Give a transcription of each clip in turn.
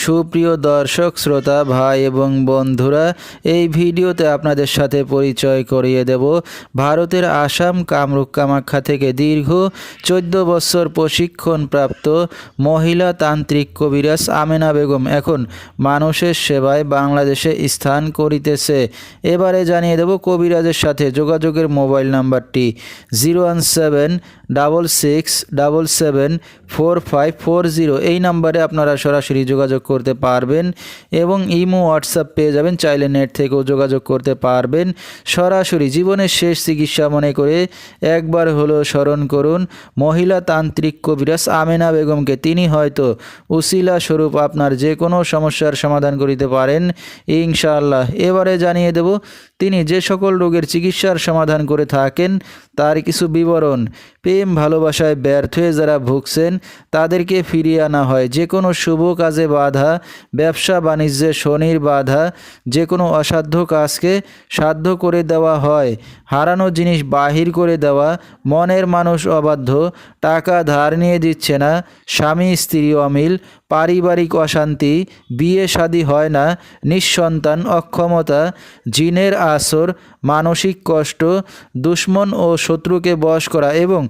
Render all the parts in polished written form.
সুপ্রিয় দর্শক শ্রোতা ভাই এবং বন্ধুরা, এই ভিডিওতে আপনাদের সাথে পরিচয় করিয়ে দেব ভারতের আসাম কামরূপ কামাখ্যা থেকে দীর্ঘ 14 বছর প্রশিক্ষণপ্রাপ্ত মহিলা তান্ত্রিক কবিরাজ আমেনা বেগম এখন মানুষের সেবায় বাংলাদেশে স্থান করিতেছে। এবারে জানিয়ে দেব কবিরাজের সাথে যোগাযোগের মোবাইল নাম্বারটি 01767774540। এই নাম্বারে আপনারা সরাসরি যোগাযোগ করতে পারবেন এবং ইমো হোয়াটসঅ্যাপ পেয়ে যাবেন, চাইলে নেট থেকেও যোগাযোগ করতে পারবেন। সরাসরি জীবনের শেষ চিকিৎসা মনে করে একবার হলো স্মরণ করুন মহিলা তান্ত্রিক কবিরাজ আমেনা বেগমকে। তিনি হয়তো উসিলা স্বরূপ আপনার যে কোনো সমস্যার সমাধান করিতে পারেন ইনশাআল্লাহ। এবারে জানিয়ে দেব তিনি যে সকল রোগের চিকিৎসার সমাধান করে থাকেন তার কিছু বিবরণ। প্রেম ভালোবাসায় ব্যর্থ হয়ে যারা ভুগছেন তাদেরকে ফিরিয়ে আনা হয়, যে কোনো শুভ কাজে বাধা, ব্যবসা বাণিজ্যে শনির বাধা, যে কোনো অসাধ্য কাজকে সাধ্য করে দেওয়া হয়, হারানো জিনিস বাহির করে দেওয়া, মনের মানুষ অবাধ্য, টাকা ধার নিয়ে দিচ্ছে না, স্বামী স্ত্রী অমিল, পারিবারিক অশান্তি, বিয়ে শাদী হয় না, নিঃসন্তান, অক্ষমতা, জিনের আসর, মানসিক কষ্ট, দুশ্মন ও শত্রুকে বশ করা এবং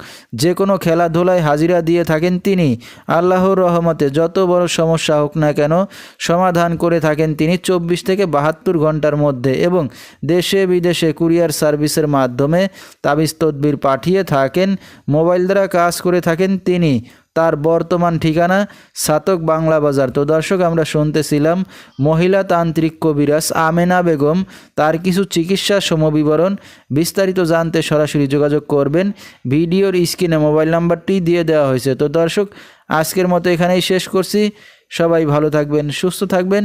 যে কোনো খেলাধুলায় হাজিরা দিয়ে থাকেন তিনি। আল্লাহর রহমতে যত বড় সমস্যা হোক না কেন সমাধান করে থাকেন তিনি 24 থেকে 72 ঘন্টার মধ্যে এবং দেশে বিদেশে কুরিয়ার সার্ভিসের মাধ্যমে তাবিজ তদবির পাঠিয়ে থাকেন। মোবাইল দ্বারা কাজ করে থাকেন তিনি। তার বর্তমান ঠিকানা সাতক বাংলা বাজার। তো দর্শক, আমরা শুনতেছিলাম মহিলা তান্ত্রিক কবিরাজ আমেনা বেগম, তার কিছু চিকিৎসা সমবিবরণ। বিস্তারিত জানতে সরাসরি যোগাযোগ করবেন, ভিডিওর স্ক্রিনে মোবাইল নাম্বারটি দিয়ে দেওয়া হয়েছে। তো দর্শক, আজকের মতো এখানেই শেষ করছি। সবাই ভালো থাকবেন, সুস্থ থাকবেন।